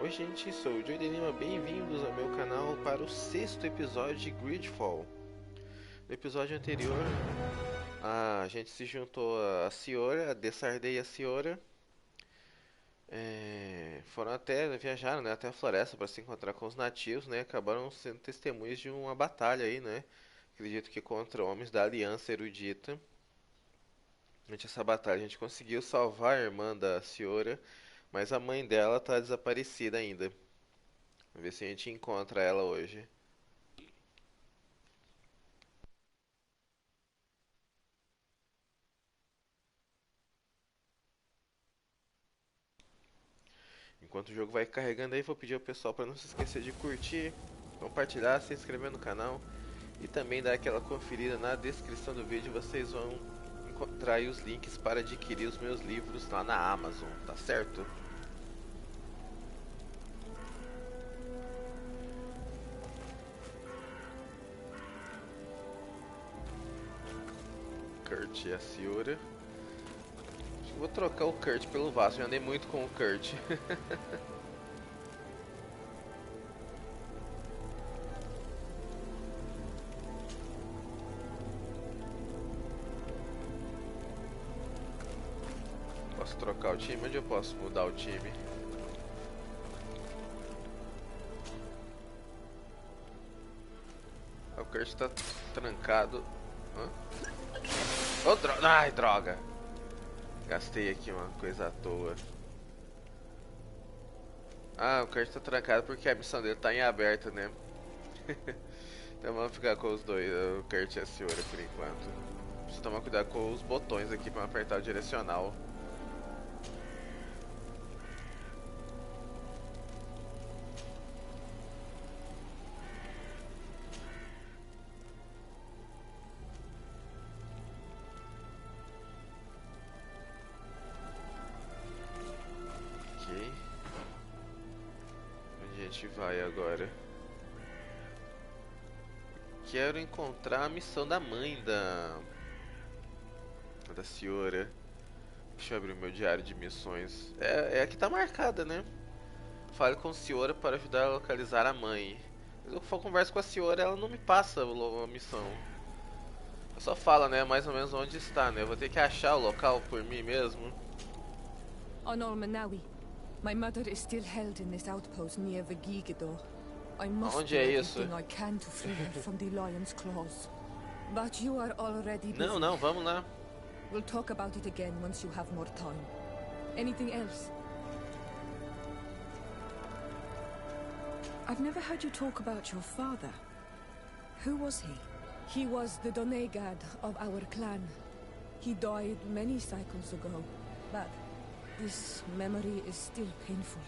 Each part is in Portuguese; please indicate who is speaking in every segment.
Speaker 1: Oi gente, sou o Joe de Lima, bem-vindos ao meu canal para o sexto episódio de Greedfall. No episódio anterior, a gente se juntou a Ciora, a Dessarde e a Ciora. Foram até, viajaram, né, até a floresta para se encontrar com os nativos, né? Acabaram sendo testemunhas de uma batalha aí, né? Acredito que contra homens da Aliança Erudita. Durante essa batalha a gente conseguiu salvar a irmã da Ciora, mas a mãe dela tá desaparecida ainda. Vamos ver se a gente encontra ela hoje. Enquanto o jogo vai carregando aí, vou pedir ao pessoal para não se esquecer de curtir, compartilhar, se inscrever no canal e também dar aquela conferida na descrição do vídeo. Vocês vão encontrar aí os links para adquirir os meus livros lá na Amazon, tá certo? Kurt e a Ciora. Acho que vou trocar o Kurt pelo Vasco, já andei muito com o Kurt. Posso trocar o time? Onde eu posso mudar o time? O Kurt tá trancado. Hã? Oh, ai, droga! Gastei aqui uma coisa à toa. Ah, o Kurt tá trancado porque a missão dele tá em aberto, né? Então vamos ficar com os dois, o Kurt e a Ciora por enquanto. Preciso tomar cuidado com os botões aqui pra apertar o direcional. Ok. Onde a gente vai agora? Quero encontrar a missão da mãe da Ciora. Deixa eu abrir o meu diário de missões. É a que tá marcada, né? Fale com a Ciora para ajudar a localizar a mãe. Mas eu converso com a Ciora, ela não me passa a missão. Eu só fala, né, mais ou menos onde está, né? Eu vou ter que achar o local por mim mesmo.
Speaker 2: Honor Manawi, my mother is still held in this outpost near Vigigidor. I must
Speaker 1: Onde
Speaker 2: do
Speaker 1: é isso?
Speaker 2: everything I can to free her from the lion's claws. But you are already busy.
Speaker 1: Não, vamos lá.
Speaker 2: We'll talk about it again once you have more time. Anything else?
Speaker 3: I've never heard you talk about your father. Who was he?
Speaker 2: He was the Donegad of our clan. He died many cycles ago, but this memory is still painful.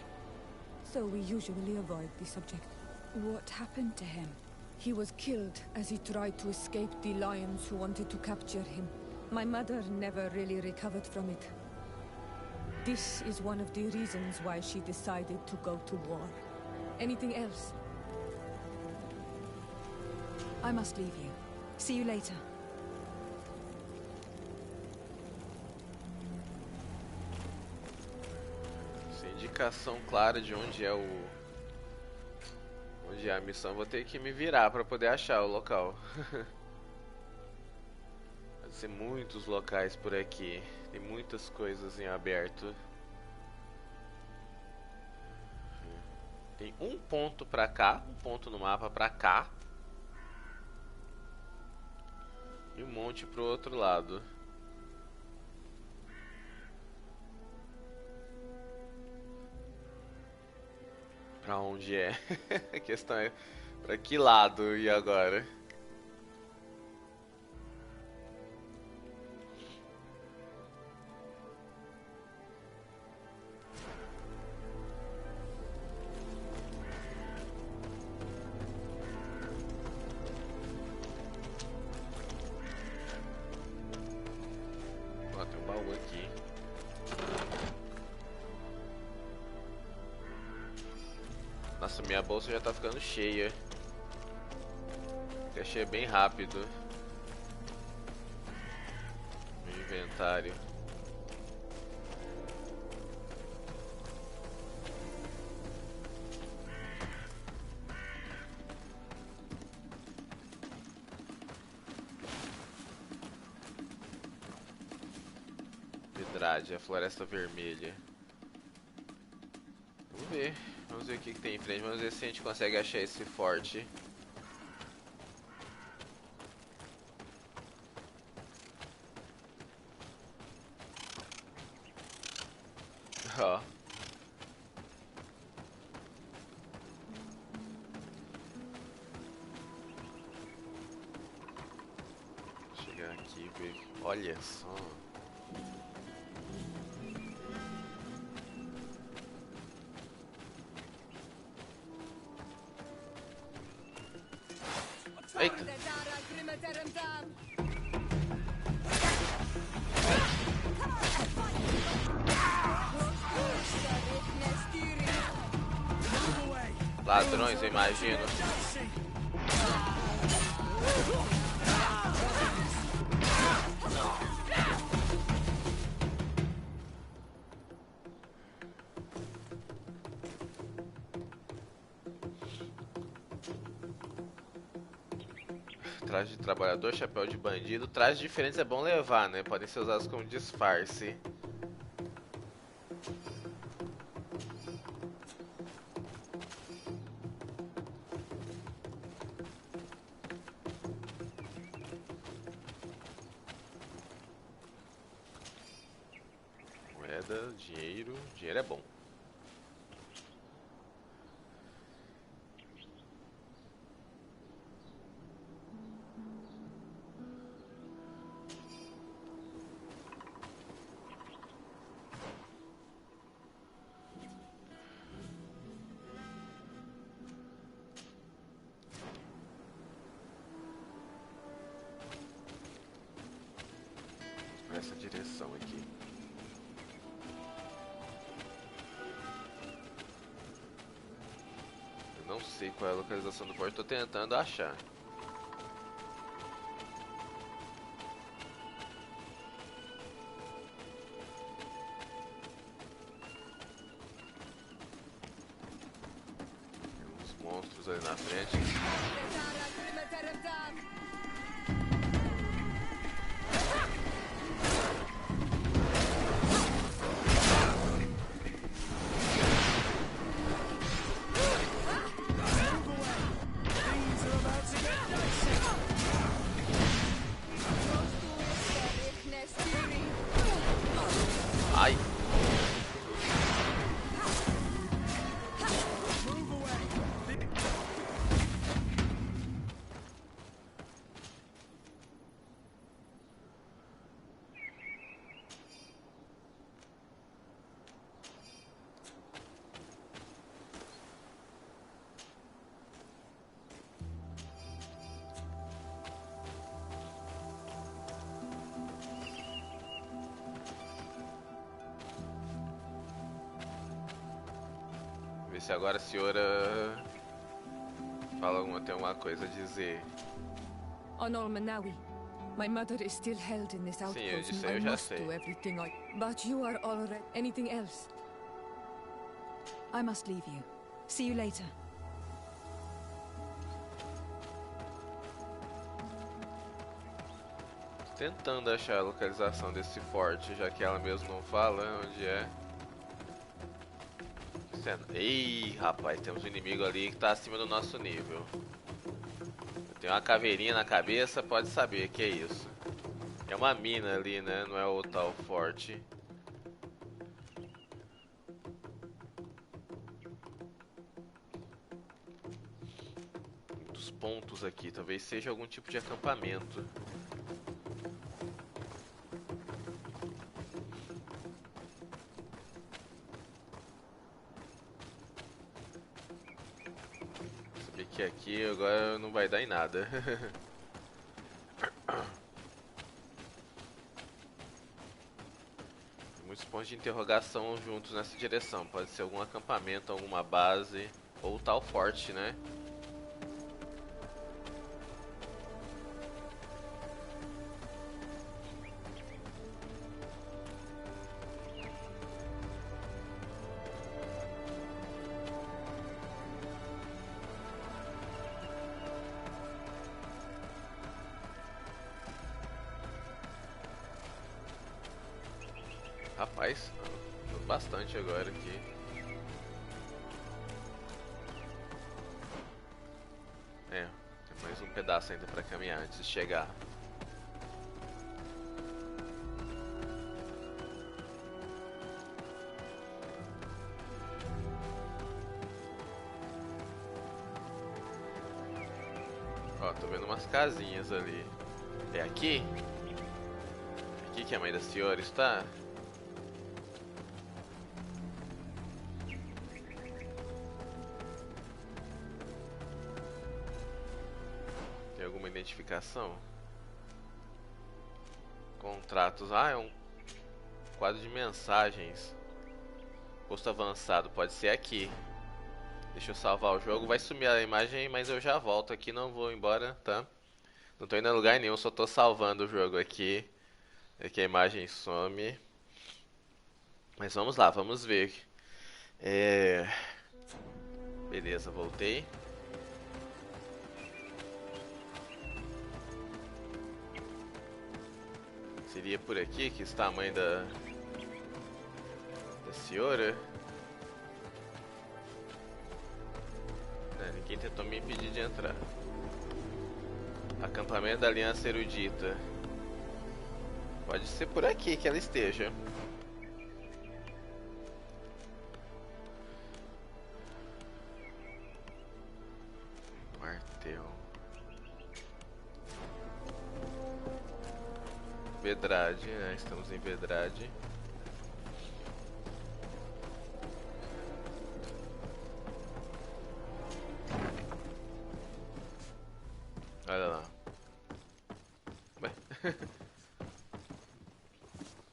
Speaker 2: So we usually avoid the subject.
Speaker 3: What happened to him?
Speaker 2: He was killed as he tried to escape the lions who wanted to capture him. My mother never really recovered from it. This is one of the reasons why she decided to go to war. Anything else?
Speaker 3: I must leave you. See you later.
Speaker 1: Sem indicação clara de onde é onde é a missão, vou ter que me virar para poder achar o local. Vai ser muitos locais por aqui. Tem muitas coisas em aberto. Tem um ponto pra cá, um ponto no mapa pra cá. E um monte pro outro lado. Pra onde é? A questão é pra que lado e agora? Ó, tem um baú aqui. Nossa, minha bolsa já tá ficando cheia. Fica cheia bem rápido. Meu inventário. grade, a floresta vermelha. Vamos ver o que tem em frente, vamos ver se a gente consegue achar esse forte. Ó. Chegar aqui e ver. Olha só. Eita. Ladrões, eu imagino. Traje de trabalhador, chapéu de bandido. Trajes diferentes é bom levar, né? Podem ser usados como disfarce. Moeda, dinheiro. Dinheiro é bom. Essa direção aqui. Eu não sei qual é a localização do forte, tô tentando achar. Tem uns monstros ali na frente. Ai. Ver se agora a senhora tem alguma coisa a dizer.
Speaker 2: Honor Manawi, my mother is still held in this
Speaker 1: Sim, eu
Speaker 2: outpost.
Speaker 1: disse,
Speaker 2: I
Speaker 1: eu já
Speaker 2: must
Speaker 1: sei.
Speaker 2: do everything I... But you are already... Anything else?
Speaker 3: I must leave you. See you later.
Speaker 1: Tentando achar a localização desse forte, já que ela mesmo não fala onde é. Ih, rapaz, temos um inimigo ali que tá acima do nosso nível. Tem uma caveirinha na cabeça, pode saber que é isso. É uma mina ali, né? Não é o tal forte. Muitos pontos aqui, talvez seja algum tipo de acampamento. Que aqui agora não vai dar em nada. Muitos pontos de interrogação juntos nessa direção. Pode ser algum acampamento, alguma base ou tal forte, né? Rapaz, ajudou bastante agora aqui. É, tem mais um pedaço ainda pra caminhar antes de chegar. Ó, tô vendo umas casinhas ali. É aqui? Aqui que a mãe da senhora está? Tem alguma identificação? Contratos. Ah, é um quadro de mensagens. Posto avançado, pode ser aqui. Deixa eu salvar o jogo. Vai sumir a imagem, mas eu já volto aqui. Não vou embora, tá? Não tô indo a lugar nenhum, só tô salvando o jogo aqui. Aqui a imagem some. Mas vamos lá, vamos ver. Beleza, voltei. Seria por aqui que está a mãe da senhora? Não, ninguém tentou me impedir de entrar. Acampamento da Aliança Erudita. Pode ser por aqui que ela esteja. Martel. Vedrade, né? Estamos em Vedrade. Olha lá. Ué.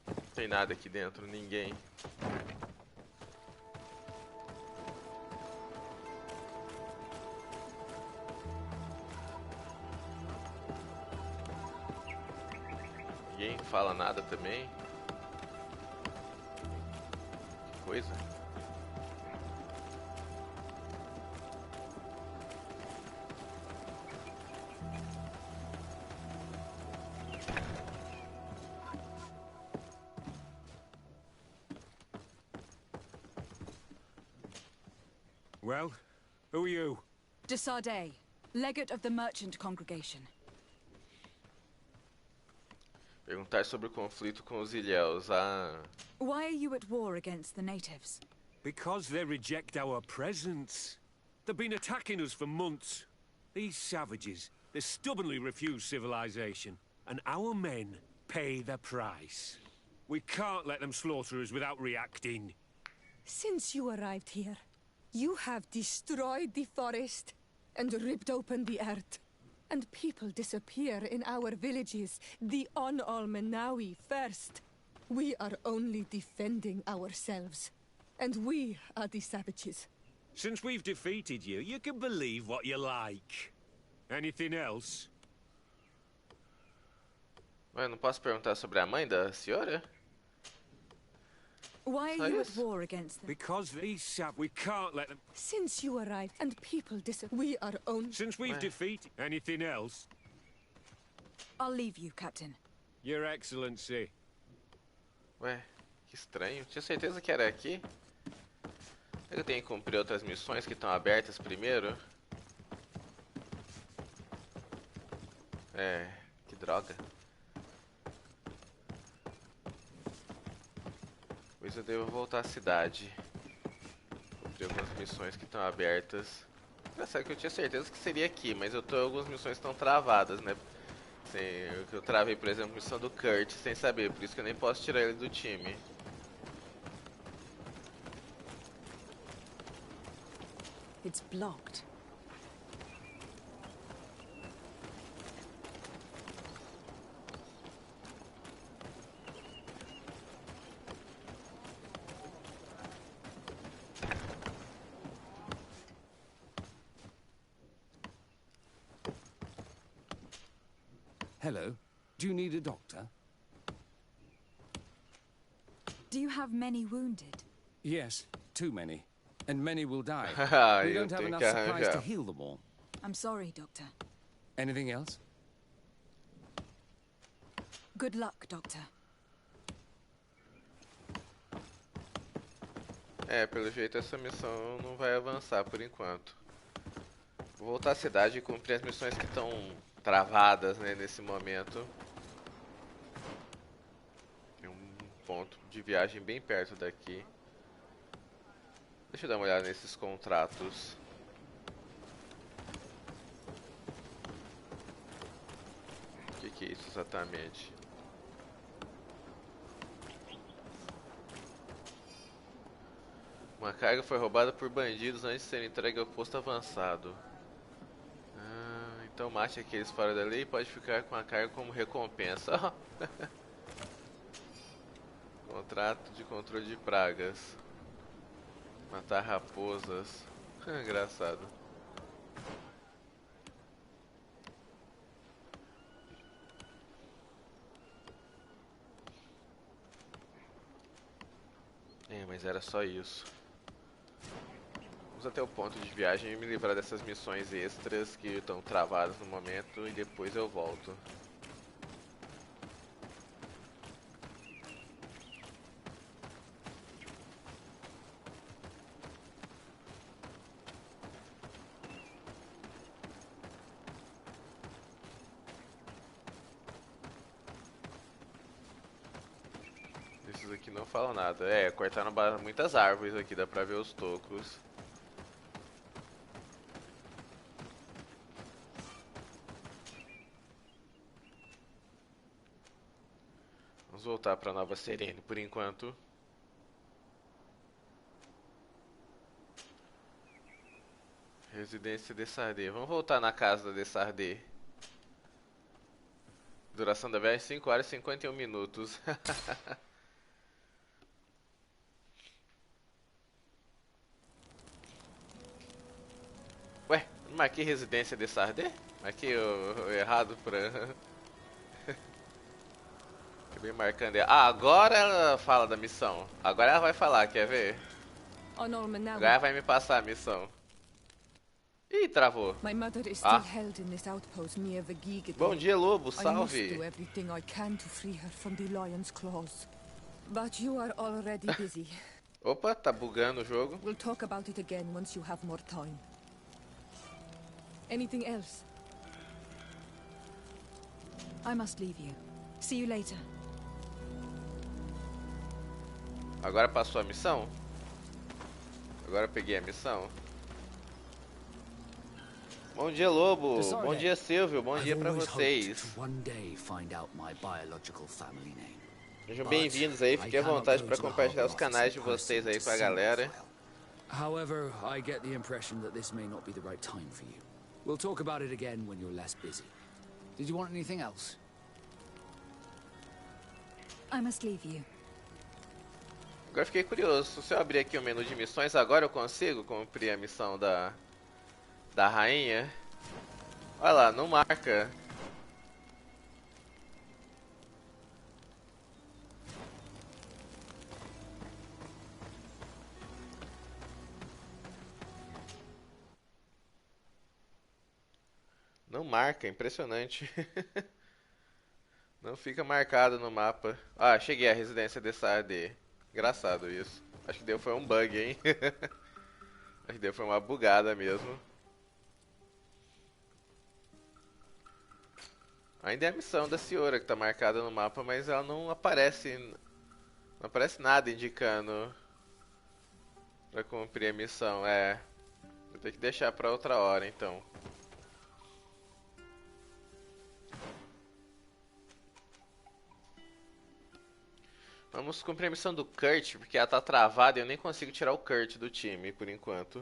Speaker 1: Não tem nada aqui dentro, ninguém. Ninguém fala nada também. Que coisa.
Speaker 4: Well, who are you?
Speaker 3: Desaparecido, legate of the merchant congregation.
Speaker 1: Perguntar sobre o conflito com os ilhéus. Ah,
Speaker 3: Why are you at war against the natives?
Speaker 4: Because they reject our presence. They've been attacking us for months. These savages, they stubbornly refuse civilization. And our men pay the price. We can't let them slaughter us without reacting.
Speaker 2: Since you arrived here, you have destroyed the forest and ripped open the earth. And people disappear in our villages, the On-Almenawi first. We are only defending ourselves. And we are the savages.
Speaker 4: Since we've defeated you, you can believe what you like. Anything else?
Speaker 1: mas eu não posso perguntar sobre a mãe da senhora?
Speaker 3: Why
Speaker 1: Só
Speaker 3: are you at
Speaker 1: isso?
Speaker 3: war against them?
Speaker 4: Because these we can't let them...
Speaker 2: Since you arrived and people disappear, we are only...
Speaker 4: Since we've defeated... Anything else?
Speaker 3: I'll leave you, Captain.
Speaker 4: Your Excellency.
Speaker 1: Ué, que estranho. Tinha certeza que era aqui? Será que eu tenho que cumprir outras missões que estão abertas primeiro? É, que droga. Pois eu devo voltar à cidade. Cumprir algumas missões que estão abertas. Engraçado que eu tinha certeza que seria aqui, mas algumas missões estão travadas, né? Eu travei, por exemplo, a missão do Kurt sem saber, por isso que eu nem posso tirar ele do time.
Speaker 3: It's blocked.
Speaker 5: Hello. Do you need a doctor?
Speaker 3: Do you have many wounded?
Speaker 5: Yes, too many. And many will die.
Speaker 1: Haha,
Speaker 5: We
Speaker 1: eu
Speaker 5: don't have
Speaker 1: tenho
Speaker 5: enough
Speaker 1: que
Speaker 5: supplies to
Speaker 1: arranjar.
Speaker 5: heal them all.
Speaker 3: I'm sorry, Doctor.
Speaker 5: Anything else?
Speaker 3: Good luck, Doctor.
Speaker 1: É, pelo jeito essa missão não vai avançar por enquanto. Vou voltar à cidade e cumprir as missões que estão travadas, né, nesse momento. Tem um ponto de viagem bem perto daqui. Deixa eu dar uma olhada nesses contratos. O que é isso exatamente? Uma carga foi roubada por bandidos antes de ser entregue ao posto avançado. Então mate aqueles fora da lei e pode ficar com a carga como recompensa. Contrato de controle de pragas. Matar raposas. Engraçado. É, mas era só isso. Vamos até o ponto de viagem e me livrar dessas missões extras que estão travadas no momento e depois eu volto. Esses aqui não falam nada. É, cortaram muitas árvores aqui, dá pra ver os tocos. Vamos voltar pra Nova Serene por enquanto. Residência de Sardê. Vamos voltar na casa de Sardê. Duração da viagem 5 horas e 51 minutos. Ué, não marquei residência de Sardê? Marquei o errado pra... Acabei marcando. Ah, agora ela fala da missão. Agora ela vai falar, quer ver? Agora ela vai me passar a missão. Ih, travou.
Speaker 2: My mother is still held in this outpost near the Giga.
Speaker 1: Bom dia, Lobo.
Speaker 2: I must
Speaker 1: Salve.
Speaker 2: do everything I can to free her from the lion's claws. But you are already busy.
Speaker 1: Opa, tá bugando o jogo.
Speaker 2: We'll talk about it again once you have more time. Anything else?
Speaker 3: I must leave you. See you later.
Speaker 1: Agora passou a missão? Agora eu peguei a missão? Bom dia, Lobo. Bom dia, Silvio. Bom dia pra vocês. Sejam bem-vindos aí. Fiquem à vontade pra compartilhar os canais de vocês aí com a galera.
Speaker 5: However, I get the impression that this may not be the right time for you. We'll talk about it again when you're less busy. Did you want anything else?
Speaker 3: I must leave you.
Speaker 1: Agora fiquei curioso. Se eu abrir aqui o menu de missões, agora eu consigo cumprir a missão da rainha? Olha lá, não marca. Não marca, impressionante. Não fica marcado no mapa. Ah, cheguei à residência de Sardê. Engraçado isso. Acho que deu foi um bug, hein? Acho que deu foi uma bugada mesmo. Ainda é a missão da senhora que tá marcada no mapa, mas ela não aparece. Não aparece nada indicando pra cumprir a missão. É. Vou ter que deixar pra outra hora então. Vamos cumprir a missão do Kurt, porque ela tá travada e eu nem consigo tirar o Kurt do time por enquanto.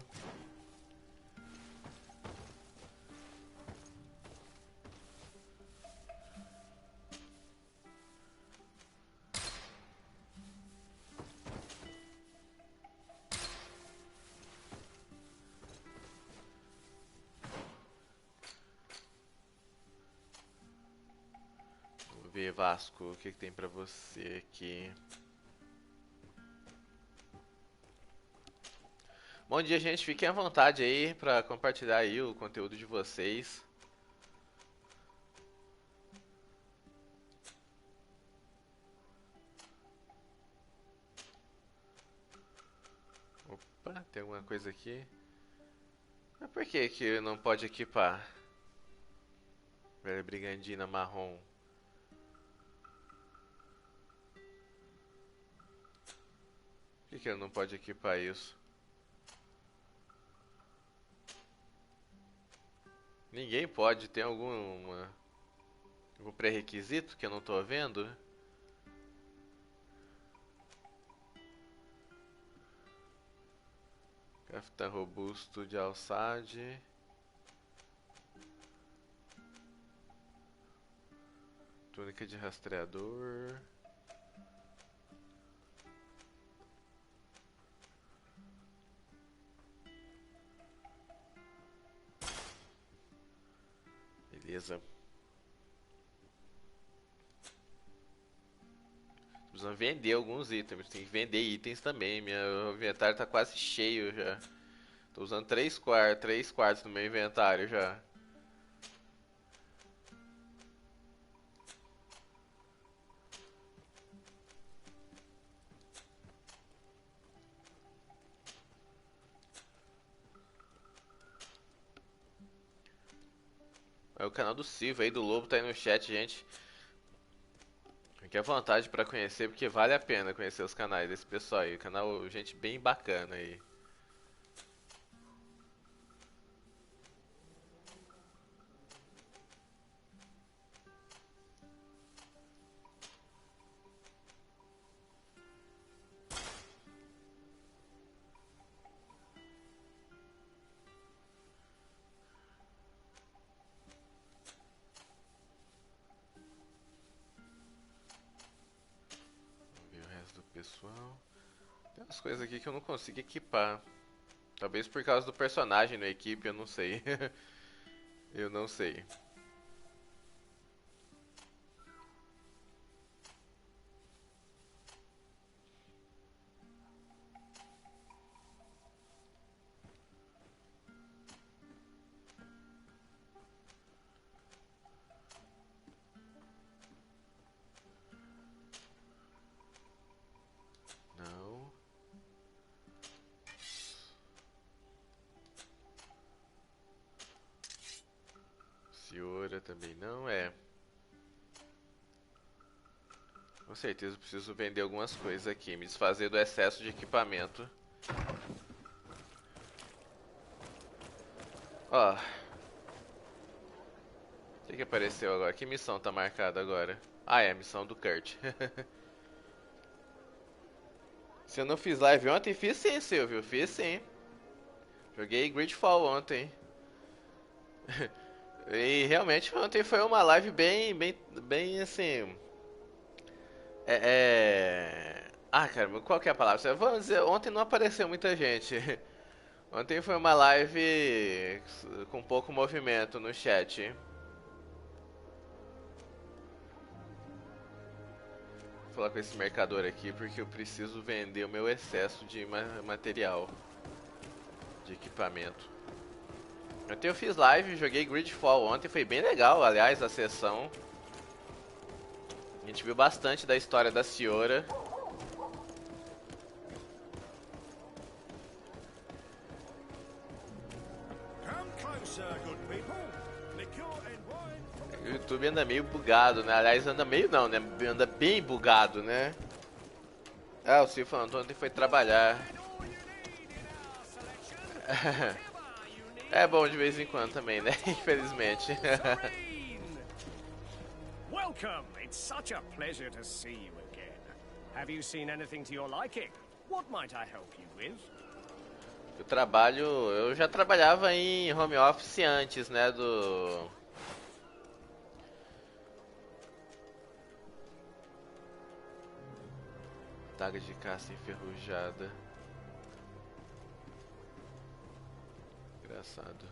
Speaker 1: Vamos ver, Vasco, o que tem pra você aqui? Bom dia, gente. Fiquem à vontade aí pra compartilhar aí o conteúdo de vocês. Opa, tem alguma coisa aqui. Mas por que que não pode equipar? Velha brigandina marrom. Por que que ele não pode equipar isso? Ninguém pode. Tem algum pré-requisito que eu não tô vendo? Capitão robusto de alçade. Túnica de rastreador. Beleza. Precisamos vender alguns itens. Tem que vender itens também. Meu inventário tá quase cheio já. Tô usando 3 quartos no meu inventário já. É o canal do Silva aí, do Lobo, tá aí no chat, gente. Fique à vontade pra conhecer, porque vale a pena conhecer os canais desse pessoal aí. Canal, gente bem bacana aí. Vamos ver o resto do pessoal. Tem umas coisas aqui que eu não consigo equipar. Talvez por causa do personagem na equipe, eu não sei. Eu não sei. Não. Senhora também não, é. Com certeza eu preciso vender algumas coisas aqui, me desfazer do excesso de equipamento. Ó. O que apareceu agora? Que missão tá marcada agora? Ah, é a missão do Kurt. Se eu não fiz live ontem, fiz sim, Silvio. Fiz sim. Joguei Greedfall ontem. E realmente ontem foi uma live bem assim. Ah, caramba, qual que é a palavra? Vamos dizer, ontem não apareceu muita gente. Ontem foi uma live com pouco movimento no chat. Vou falar com esse mercador aqui porque eu preciso vender o meu excesso de material, de equipamento. Ontem eu fiz live, joguei Greedfall ontem, foi bem legal, aliás, a sessão. A gente viu bastante da história da senhora. O YouTube anda meio bugado, né? Aliás, anda meio não, né? Anda bem bugado, né? Ah, o Silvio falando ontem foi trabalhar. É bom de vez em quando também, né? Infelizmente.
Speaker 6: Welcome. It's such a pleasure to see you again. Have you seen anything to your liking? What might I help you with?
Speaker 1: Eu já trabalhava em home office antes, né, Daga de caça enferrujada. Engraçado.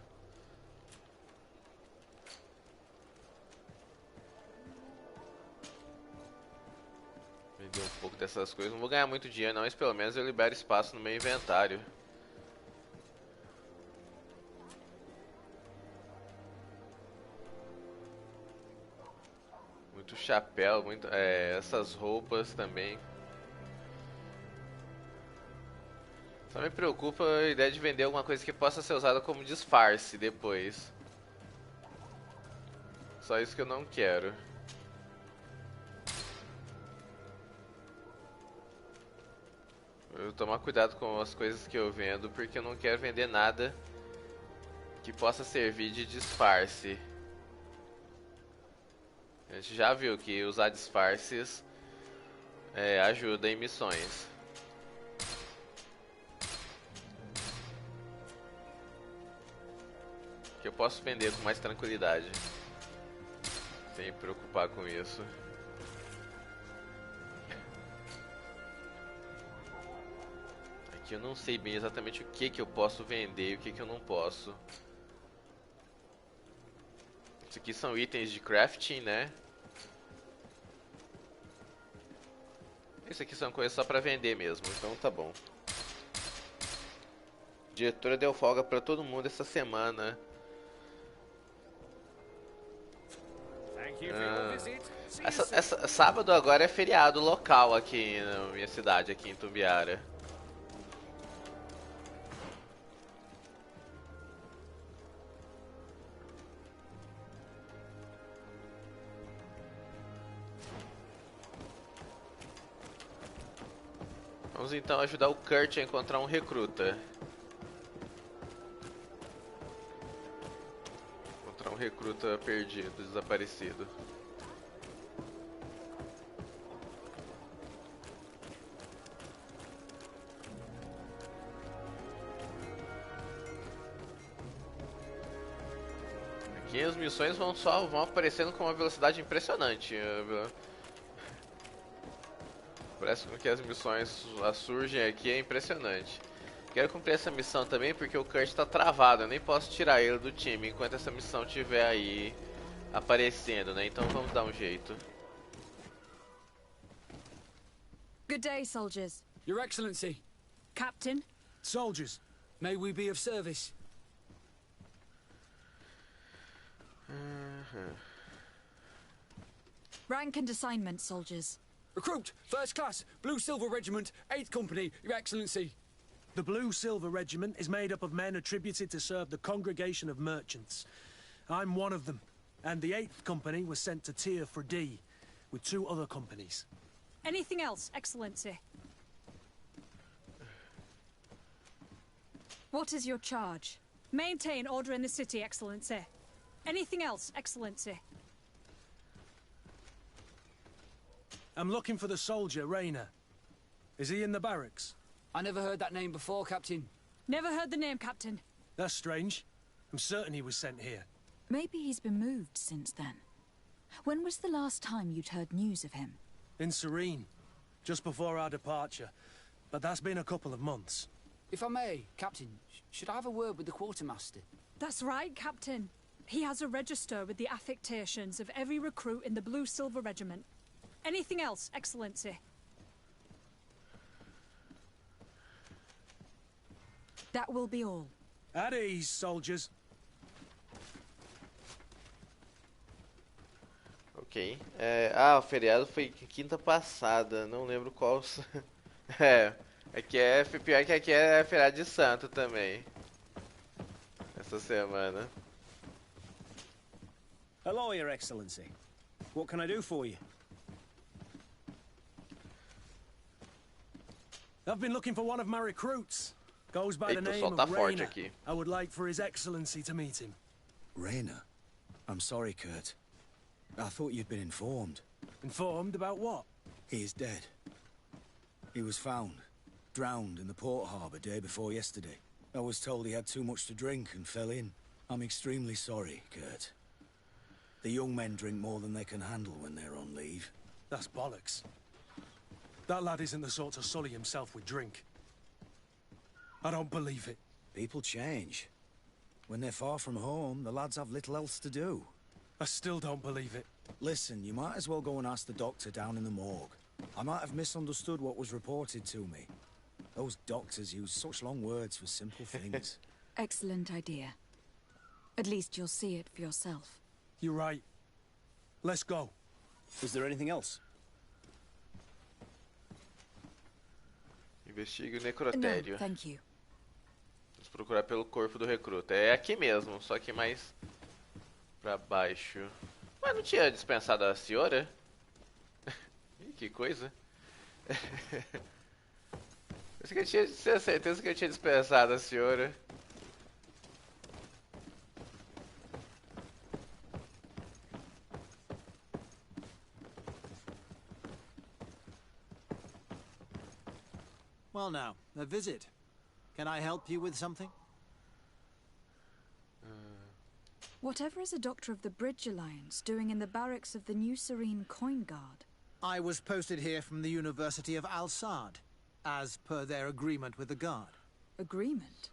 Speaker 1: Vender um pouco dessas coisas. Não vou ganhar muito dinheiro não, mas pelo menos eu libero espaço no meu inventário. Muito chapéu, essas roupas também. Só me preocupa a ideia de vender alguma coisa que possa ser usada como disfarce depois. Só isso que eu não quero. Eu vou tomar cuidado com as coisas que eu vendo, porque eu não quero vender nada que possa servir de disfarce. A gente já viu que usar disfarces ajuda em missões. Que eu posso vender com mais tranquilidade, sem me preocupar com isso. Aqui eu não sei bem exatamente o que eu posso vender e o que eu não posso. Isso aqui são itens de crafting, né? Isso aqui são coisas só pra vender mesmo, então tá bom. A diretora deu folga pra todo mundo essa semana. Sábado agora é feriado local aqui na minha cidade, aqui em Tumbiara. Vamos então ajudar o Kurt a encontrar um recruta. Encontrar um recruta perdido, desaparecido. Aqui as missões vão aparecendo com uma velocidade impressionante. Parece que as missões surgem aqui, é impressionante. Quero cumprir essa missão também porque o Kurt tá travado, eu nem posso tirar ele do time enquanto essa missão estiver aí aparecendo, né? Então vamos dar um jeito.
Speaker 7: Good day, soldiers.
Speaker 5: Your Excellency.
Speaker 7: Captain.
Speaker 5: Soldiers, may we be of service?
Speaker 7: Rank and assignment, soldiers.
Speaker 5: Recruit, First Class, Blue Silver Regiment, 8th Company, Your Excellency.
Speaker 8: The Blue Silver Regiment is made up of men attributed to serve the Congregation of Merchants. I'm one of them, and the 8th Company was sent to Tier for D, with 2 other companies.
Speaker 7: Anything else, Excellency? What is your charge? Maintain order in the city, Excellency. Anything else, Excellency?
Speaker 8: I'm looking for the soldier, Rayner. Is he in the barracks?
Speaker 5: I never heard that name before, Captain.
Speaker 7: Never heard the name, Captain.
Speaker 8: That's strange. I'm certain he was sent here.
Speaker 3: Maybe he's been moved since then. When was the last time you'd heard news of him?
Speaker 8: In Serene, just before our departure. But that's been a couple of months.
Speaker 5: If I may, Captain, should I have a word with the quartermaster?
Speaker 7: That's right, Captain. He has a register with the affectations of every recruit in the Blue Silver Regiment. Anything else, Excellency?
Speaker 3: That will be all.
Speaker 8: At ease, soldiers.
Speaker 1: Ok. O feriado foi quinta passada, não lembro qual. Aqui pior que aqui é feriado de santo também. Essa semana.
Speaker 9: Hello, Your Excellency. What can I do for you?
Speaker 8: I've been looking for one of my recruits. Goes by the
Speaker 1: Eita, o
Speaker 8: name
Speaker 1: sol tá
Speaker 8: of
Speaker 1: forte
Speaker 8: Rayner.
Speaker 1: aqui.
Speaker 8: I would like for His Excellency to meet him.
Speaker 10: Rayner? I'm sorry, Kurt. I thought you'd been informed.
Speaker 8: Informed about what?
Speaker 10: He is dead. He was found, drowned in the port harbour day before yesterday. I was told he had too much to drink and fell in. I'm extremely sorry, Kurt. The young men drink more than they can handle when they're on leave.
Speaker 8: That's bollocks. That lad isn't the sort to sully himself with drink. I don't believe it.
Speaker 10: People change. When they're far from home, the lads have little else to do.
Speaker 8: I still don't believe it.
Speaker 10: Listen, you might as well go and ask the doctor down in the morgue. I might have misunderstood what was reported to me. Those doctors use such long words for simple things.
Speaker 3: Excellent idea. At least you'll see it for yourself.
Speaker 8: You're right. Let's go.
Speaker 9: Is there anything else?
Speaker 1: Investigue o
Speaker 3: No,
Speaker 1: necrotério.
Speaker 3: thank you.
Speaker 1: Procurar pelo corpo do recruta. É aqui mesmo, só que mais pra baixo. Mas não tinha dispensado a senhora? Ih, que coisa. Eu tinha certeza que eu tinha dispensado a senhora.
Speaker 11: Well now, a visit. Can I help you with something?
Speaker 3: Whatever is a doctor of the Bridge Alliance doing in the barracks of the New Serene Coin Guard?
Speaker 11: I was posted here from the University of Al-Sad, as per their agreement with the Guard.
Speaker 3: Agreement?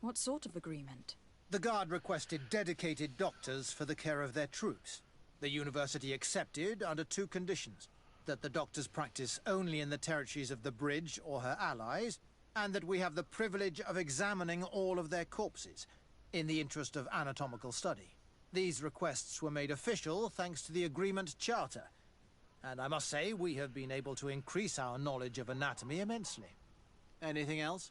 Speaker 3: What sort of agreement?
Speaker 11: The Guard requested dedicated doctors for the care of their troops. The University accepted under 2 conditions. That the doctors practice only in the territories of the Bridge or her allies, and that we have the privilege of examining all of their corpses, in the interest of anatomical study. These requests were made official thanks to the Agreement Charter, and I must say we have been able to increase our knowledge of anatomy immensely. Anything else?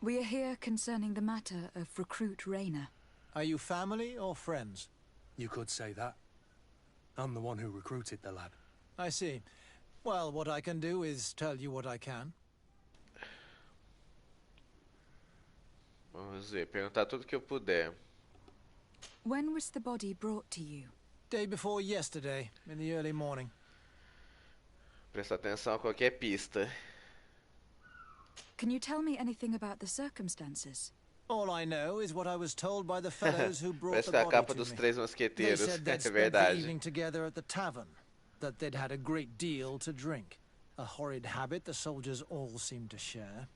Speaker 3: We are here concerning the matter of Recruit Rayner.
Speaker 11: Are you family or friends?
Speaker 8: You could say that. I'm the one who recruited the lad.
Speaker 11: I see. Well, what I can do is tell you what I can.
Speaker 1: Vamos ver, perguntar tudo que eu puder.
Speaker 3: When was the body brought to you?
Speaker 11: Day before yesterday, in the early morning.
Speaker 1: Presta atenção a qualquer pista.
Speaker 3: Can you tell me anything about the circumstances?
Speaker 11: All I know is what I was told by the fellows who brought
Speaker 1: Parece
Speaker 11: the
Speaker 1: a
Speaker 11: body
Speaker 1: capa
Speaker 11: to
Speaker 1: dos
Speaker 11: me.
Speaker 1: Três
Speaker 11: They
Speaker 1: Mosqueteiros,
Speaker 11: said they'd
Speaker 1: é
Speaker 11: spent the
Speaker 1: verdade.
Speaker 11: evening together at the tavern, that they'd had a great deal to drink. A horrid habit the soldiers all seemed to share.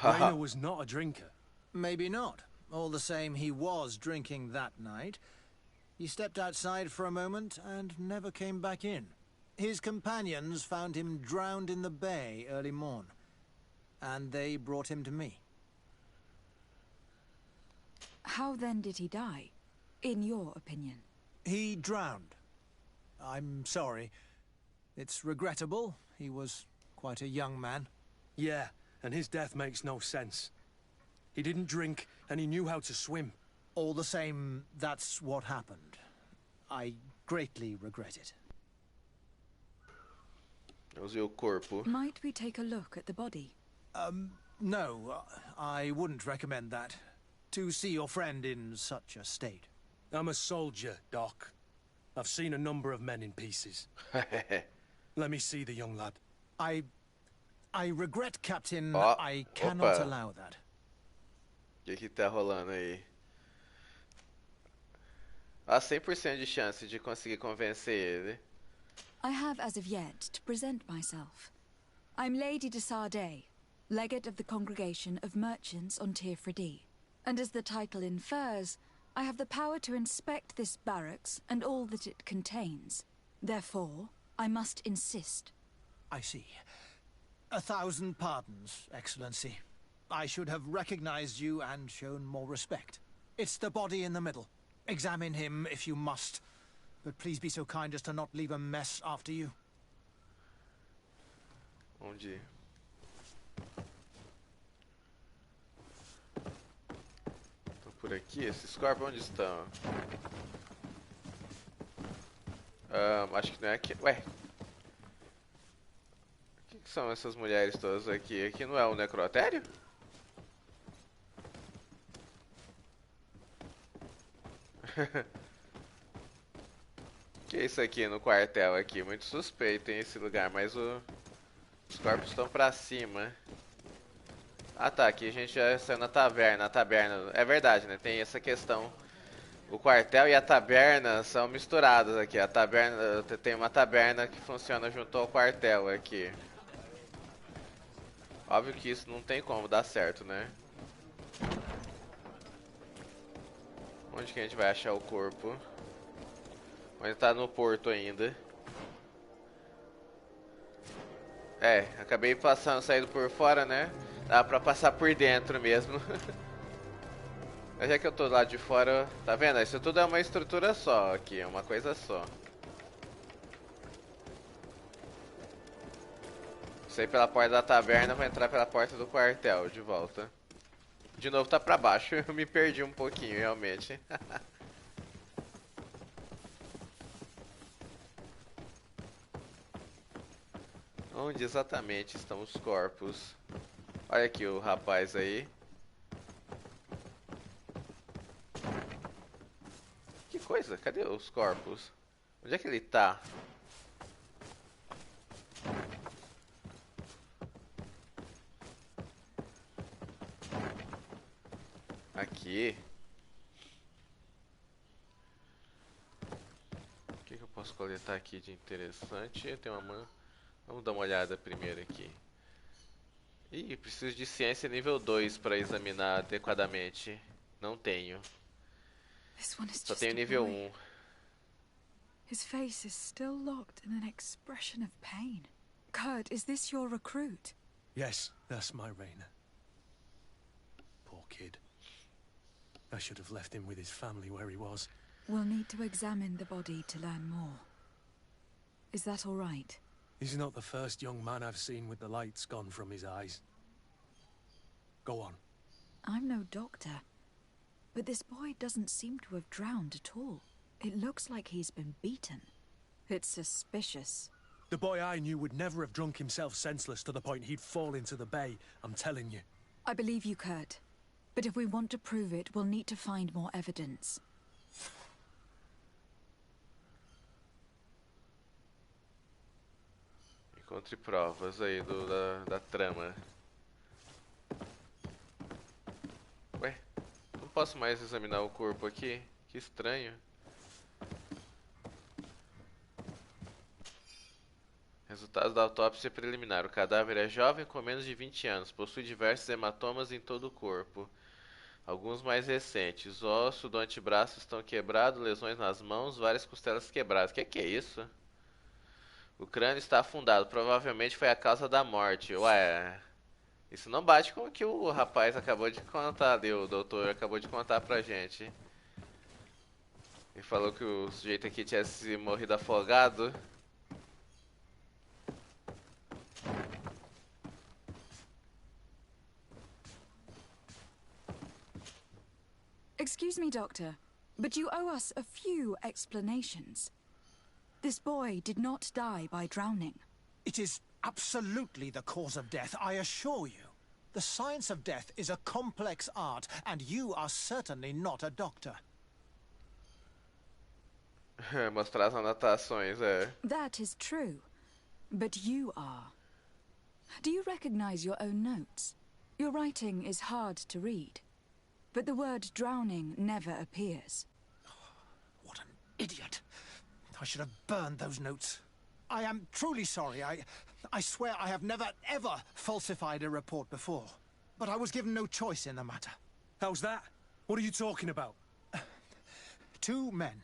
Speaker 8: Rayner was not a drinker.
Speaker 11: Maybe not. All the same, he was drinking that night. He stepped outside for a moment and never came back in. His companions found him drowned in the bay early morn, and they brought him to me.
Speaker 3: How then did he die, in your opinion?
Speaker 11: He drowned. I'm sorry. It's regrettable. He was quite a young man.
Speaker 8: Yeah, and his death makes no sense. He didn't drink, and he knew how to swim.
Speaker 11: All the same, that's what happened. I greatly regret it.
Speaker 1: Vamos ver o corpo.
Speaker 3: Might we take a look at the body?
Speaker 11: No, I wouldn't recommend that. To see your friend in such a state.
Speaker 8: I'm a soldier, Doc. I've seen a number of men in pieces. Let me see the young lad.
Speaker 11: I regret, Captain.
Speaker 1: Oh,
Speaker 11: I cannot
Speaker 1: opa.
Speaker 11: allow that.
Speaker 1: O que tá rolando aí? Há 100% de chance de conseguir convencer ele.
Speaker 3: I have as of yet to present myself. I'm Lady de Sardet, legate of the Congregation of Merchants on Tirfredi. And as the title infers, I have the power to inspect this barracks and all that it contains. Therefore, I must insist.
Speaker 11: I see. 1,000 pardons, Excellency. I should have recognized you and shown more respect. It's the body in the middle. Examine him if you must. But please be so kind as to not leave a mess after you.
Speaker 1: Onde? Tô por aqui. Esses corpos onde estão? Acho que não é aqui. Ué. O que são essas mulheres todas aqui? Aqui não é o necrotério? Que é isso aqui no quartel aqui? Muito suspeito, hein, esse lugar, mas os corpos estão pra cima. Ah tá, aqui a gente já saiu na taverna. A taberna, é verdade, né? Tem essa questão. O quartel e a taberna são misturados aqui. A taberna, tem uma taberna que funciona junto ao quartel aqui. Óbvio que isso não tem como dar certo, né? Onde que a gente vai achar o corpo? Onde tá no porto ainda. É, acabei passando, saindo por fora, né? Dá pra passar por dentro mesmo. Mas já que eu tô lá de fora, tá vendo? Isso tudo é uma estrutura só aqui, é uma coisa só. Saí pela porta da taverna, vou entrar pela porta do quartel, de volta. De novo tá pra baixo, eu me perdi um pouquinho, realmente. Onde exatamente estão os corpos? Olha aqui o rapaz aí. Que coisa, cadê os corpos? Onde é que ele tá? Aqui. O que eu posso coletar aqui de interessante? Tem uma man... Vamos dar uma olhada primeiro aqui. Ih, preciso de ciência nível 2 para examinar adequadamente. Não tenho. Só tenho nível 1.
Speaker 3: His face is still locked in an expression of pain. Kurt, is this your recruit?
Speaker 8: Yes, that's my Raina. Poor kid. I should have left him with his family where he was.
Speaker 3: We'll need to examine the body to learn more. Is that all right?
Speaker 8: He's not the first young man I've seen with the lights gone from his eyes. Go on.
Speaker 3: I'm no doctor, but this boy doesn't seem to have drowned at all. It looks like he's been beaten. It's suspicious.
Speaker 8: The boy I knew would never have drunk himself senseless to the point he'd fall into the bay, I'm telling you.
Speaker 3: I believe you, Kurt. But if we want to prove it, we'll need to find more evidence.
Speaker 1: Encontre provas aí da trama. Ué, não posso mais examinar o corpo aqui? Que estranho. Resultados da autópsia preliminar. O cadáver é jovem com menos de 20 anos. Possui diversos hematomas em todo o corpo. Alguns mais recentes. O osso do antebraço estão quebrados, lesões nas mãos, várias costelas quebradas. Que é isso? O crânio está afundado. Provavelmente foi a causa da morte. Ué, isso não bate com o que o rapaz acabou de contar ali. O doutor acabou de contar pra gente. Ele falou que o sujeito aqui tinha se morrido afogado.
Speaker 3: Excuse me, Doctor, but you owe us a few explanations. This boy did not die by drowning.
Speaker 11: It is absolutely the cause of death, I assure you. The science of death is a complex art, and you are certainly not a doctor.
Speaker 1: Mostrar as anotações, é.
Speaker 3: That is true, but you are. Do you recognize your own notes? Your writing is hard to read, but the word drowning never appears.
Speaker 11: What an idiot. I should have burned those notes. I am truly sorry. I swear I have never, ever falsified a report before. But I was given no choice in the matter.
Speaker 8: How's that? What are you talking about?
Speaker 11: Two men,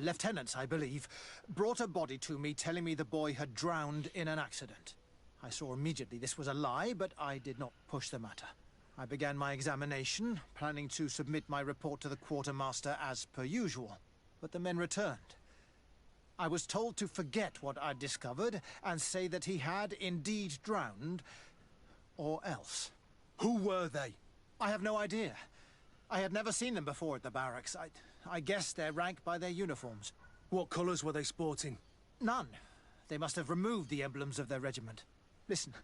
Speaker 11: lieutenants I believe, brought a body to me telling me the boy had drowned in an accident. I saw immediately this was a lie, but I did not push the matter. I began my examination, planning to submit my report to the quartermaster as per usual. But the men returned. I was told to forget what I'd discovered and say that he had indeed drowned, or else.
Speaker 8: Who were they?
Speaker 11: I have no idea. I had never seen them before at the barracks. I guessed their rank by their uniforms.
Speaker 8: What colours were they sporting?
Speaker 11: None. They must have removed the emblems of their regiment. Listen,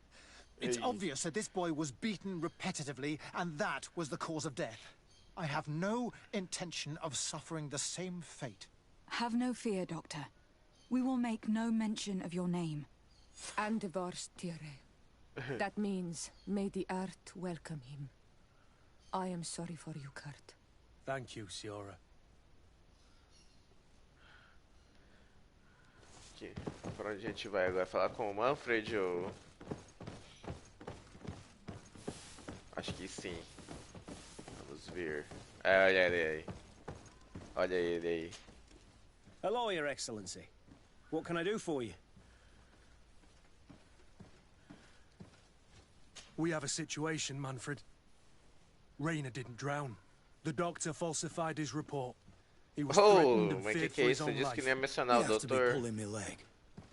Speaker 11: it's obvious that this boy was beaten repetitively, and that was the cause of death. I have no intention of suffering the same fate.
Speaker 3: Have no fear, Doctor. We will make no mention of your name.
Speaker 2: Andvars Tire. That means, may the earth welcome him. I am sorry for you, Kurt.
Speaker 8: Thank you, Siora.
Speaker 1: Aqui. Pra onde a gente vai agora? Falar com o Manfred ou... Acho que sim. Vamos ver. Ah, olha ele aí. Olha ele aí.
Speaker 9: Hello, Your Excellency. What can I do for you?
Speaker 8: We have a situation, Manfred. Raina didn't drown. The doctor falsified his report. He was threatened and
Speaker 1: mas
Speaker 8: feared
Speaker 1: que
Speaker 8: for
Speaker 1: é
Speaker 8: his
Speaker 1: isso?
Speaker 8: own
Speaker 1: Disse que
Speaker 8: life.
Speaker 1: não ia mencionar o
Speaker 10: You have to be
Speaker 1: doutor.
Speaker 10: pulling me leg.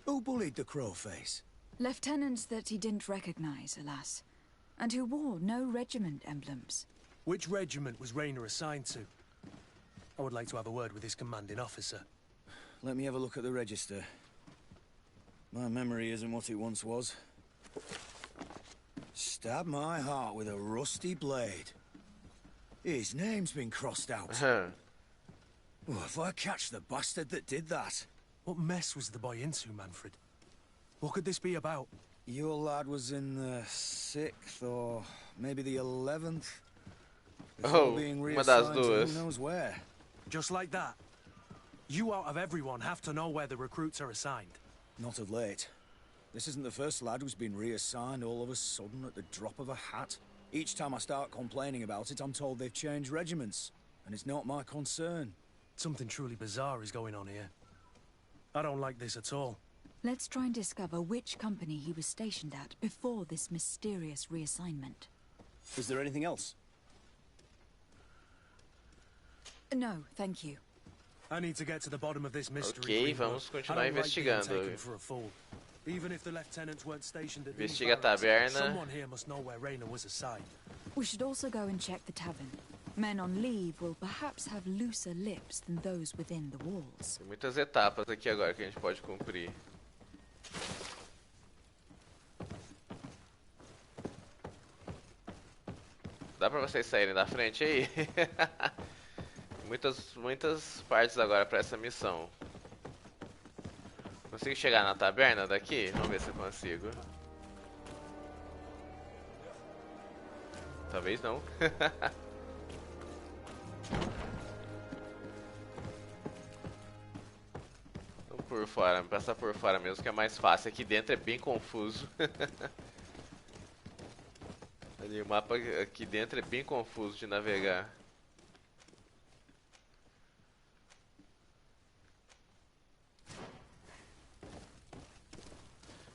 Speaker 10: Who bullied the crow face?
Speaker 3: Lieutenants that he didn't recognize, alas, and who wore no regiment emblems.
Speaker 8: Which regiment was Rayner assigned to? I would like to have a word with his commanding officer.
Speaker 10: Let me have a look at the register. My memory isn't what it once was. Stab my heart with a rusty blade. His name's been crossed out. Oh, if I catch the bastard that did that.
Speaker 8: What mess was the boy into, Manfred? What could this be about?
Speaker 10: Your lad was in the 6th or maybe the 11th. Before being reassigned to who knows where.
Speaker 8: Just like that? You out of everyone have to know where the recruits are assigned.
Speaker 10: Not of late. This isn't the first lad who's been reassigned all of a sudden at the drop of a hat. Each time I start complaining about it, I'm told they've changed regiments. And it's not my concern.
Speaker 8: Something truly bizarre is going on here. I don't like this at all.
Speaker 3: Let's try and discover which company he was stationed at before this mysterious reassignment.
Speaker 9: Is there anything else?
Speaker 3: No, thank you.
Speaker 8: I need to get to the bottom of this mystery.
Speaker 1: Ok, vamos continuar investigando.
Speaker 8: Even if the lieutenants weren't stationed at
Speaker 1: Investiga a taberna.
Speaker 8: Someone here must know where Rayner was assigned.
Speaker 3: We should also go and check the tavern. Men on leave will perhaps have looser lips than those within the walls.
Speaker 1: Tem muitas etapas aqui agora que a gente pode cumprir. Dá pra vocês saírem da frente aí? muitas partes agora pra essa missão. Consigo chegar na taberna daqui? Vamos ver se eu consigo. Talvez não. Vamos por fora, passar por fora mesmo que é mais fácil. Aqui dentro é bem confuso. Ali, o mapa aqui dentro é bem confuso de navegar.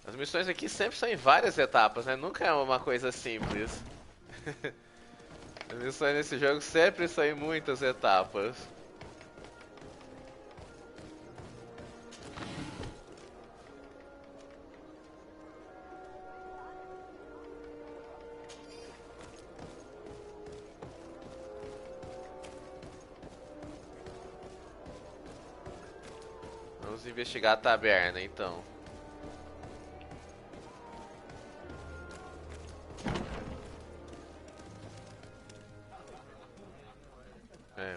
Speaker 1: As missões aqui sempre são em várias etapas, né? Nunca é uma coisa simples. As missões nesse jogo sempre são em muitas etapas. Vamos investigar a taberna, então.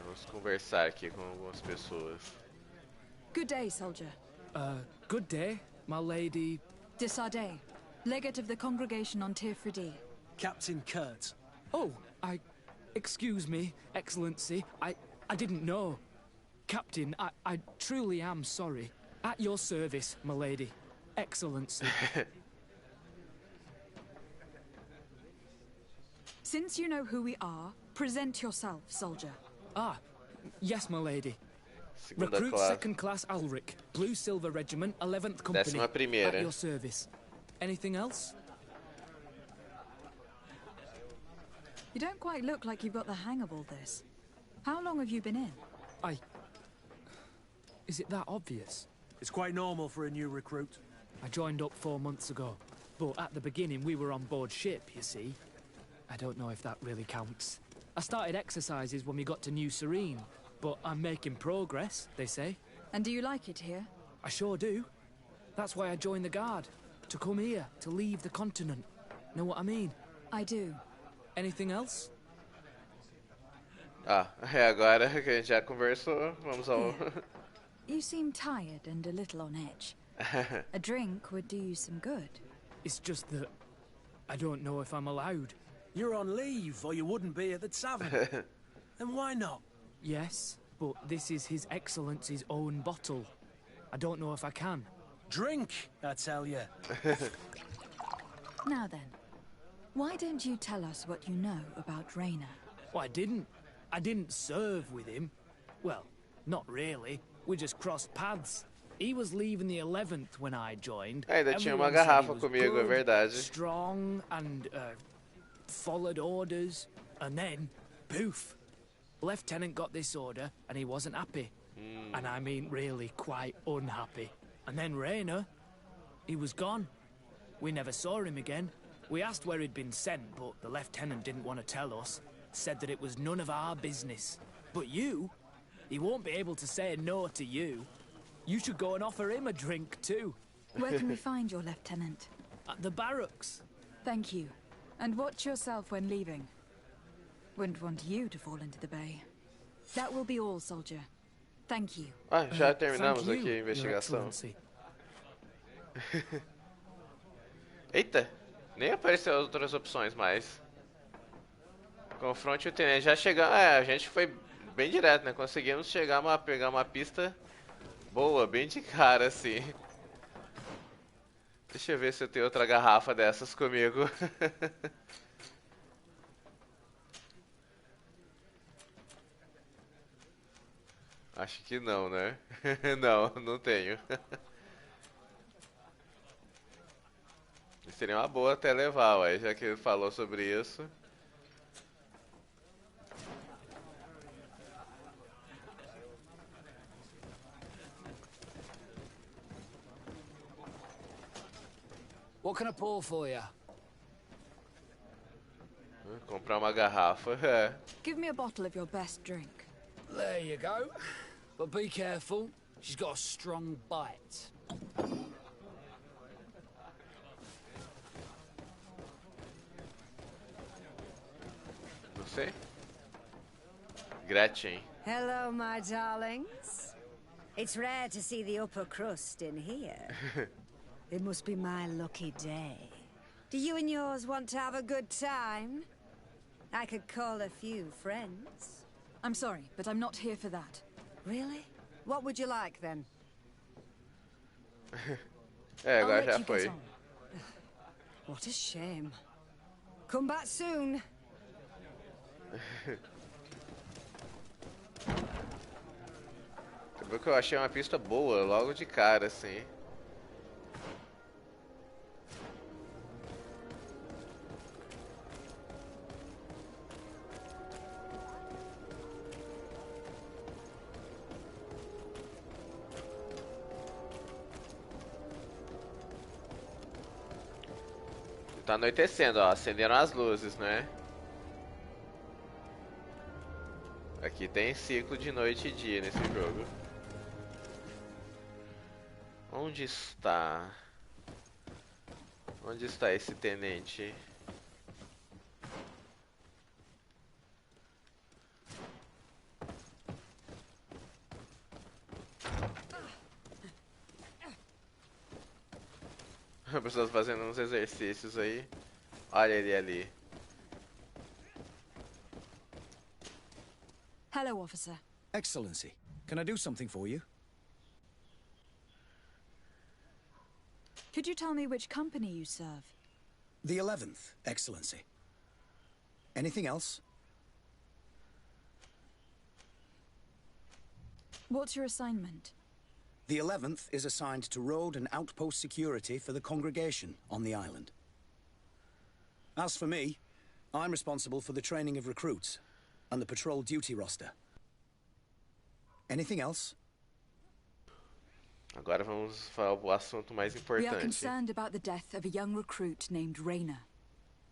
Speaker 1: Vamos conversar aqui com algumas pessoas.
Speaker 3: Good day, soldier.
Speaker 5: Good day, my lady.
Speaker 3: Desaparecido, legate of the congregation on Tirfridi.
Speaker 8: Captain Kurt.
Speaker 5: Oh, excuse me, Excellency. I didn't know. Captain, I truly am sorry. At your service, my lady. Excellency.
Speaker 3: Since you know who we are, present yourself, soldier.
Speaker 5: Ah, yes, my lady.
Speaker 1: Segunda
Speaker 5: Recruit
Speaker 1: classe.
Speaker 5: 2nd Class Alric, Blue Silver Regiment, 11th Company.
Speaker 1: 11ª.
Speaker 5: At your service. Anything else?
Speaker 3: You don't quite look like you've got the hang of all this. How long have you been in?
Speaker 5: Is it that obvious?
Speaker 8: It's quite normal for a new recruit.
Speaker 5: I joined up 4 months ago, but at the beginning we were on board ship, you see. I don't know if that really counts. I started exercises when we got to New Serene, but I'm making progress, they say.
Speaker 3: And do you like it here?
Speaker 5: I sure do. That's why I joined the Guard. To come here, to leave the continent. Know what I mean?
Speaker 3: I do.
Speaker 5: Anything else?
Speaker 1: Agora que a gente já conversou, vamos ao...
Speaker 3: You seem tired and a little on edge. A drink would do you some good.
Speaker 5: It's just that I don't know if I'm allowed.
Speaker 8: You're on leave, or you wouldn't be at the tavern. Then why not?
Speaker 5: Yes, but this is His Excellency's own bottle. I don't know if I can.
Speaker 8: Drink, I tell you.
Speaker 3: Now then, why don't you tell us what you know about Rayner?
Speaker 5: Well, I didn't serve with him. Well, not really. We just crossed paths. He was leaving the 11th when I joined.
Speaker 1: Ainda tinha uma
Speaker 5: Everyone said he
Speaker 1: garrafa
Speaker 5: was
Speaker 1: comigo, é
Speaker 5: good,
Speaker 1: verdade.
Speaker 5: strong, and followed orders. And then, poof. Lieutenant got this order, and he wasn't happy. And I mean really quite unhappy. And then Rayner, he was gone. We never saw him again. We asked where he'd been sent, but the lieutenant didn't want to tell us. Said that it was none of our business. But you? He won't be able to say no to you. You should go and offer him a drink, too.
Speaker 3: Where can we find your lieutenant?
Speaker 5: At the barracks.
Speaker 3: Thank you. And watch yourself when leaving. Wouldn't want you to fall into the bay. That will be all, soldier. Thank you.
Speaker 1: Ah, já terminamos
Speaker 5: Thank
Speaker 1: aqui a
Speaker 5: you, Your
Speaker 1: investigação.
Speaker 5: Excellency.
Speaker 1: Eita, nem apareceu as outras opções mais. Confronte o tenente. Já chegamos. É, a gente foi bem direto, né? Conseguimos pegar uma pista boa, bem de cara, assim. Deixa eu ver se eu tenho outra garrafa dessas comigo. Acho que não, né? Não, não tenho. Seria uma boa até levar, ué, já que ele falou sobre isso.
Speaker 12: What can I pour for you?
Speaker 1: Comprar uma garrafa, é.
Speaker 3: Give me a bottle of your best drink.
Speaker 12: There you go. But be careful. She's got a strong bite.
Speaker 1: Não sei. Gretchen.
Speaker 13: Hello, my darlings. It's rare to see the upper crust in here. It must be my lucky day. Do you and yours want to have a good time? I could call a few friends.
Speaker 3: I'm sorry, but I'm not here for that.
Speaker 13: Really? What would you like, then?
Speaker 1: É, agora
Speaker 3: I'll let
Speaker 1: já
Speaker 3: you
Speaker 1: foi.
Speaker 3: get on.
Speaker 13: What a shame. Come back soon.
Speaker 1: Você viu que eu achei uma pista boa, logo de cara, assim. Tá anoitecendo, ó. Acenderam as luzes, né? Aqui tem ciclo de noite e dia nesse jogo. Onde está? Onde está esse tenente? Pessoas fazendo uns exercícios aí. Olha ele ali.
Speaker 3: Hello, officer.
Speaker 10: Excellency, can I do something for you?
Speaker 3: Could you tell me which company you serve?
Speaker 10: The 11th, Excellency. Anything else?
Speaker 3: What's your assignment?
Speaker 10: The 11th is assigned to road and outpost security for the congregation on the island. As for me, I'm responsible for the training of recruits and the patrol duty roster. Anything else?
Speaker 1: Agora vamos falar o assunto mais
Speaker 3: We are
Speaker 1: importante.
Speaker 3: concerned about the death of a young recruit named Raynor.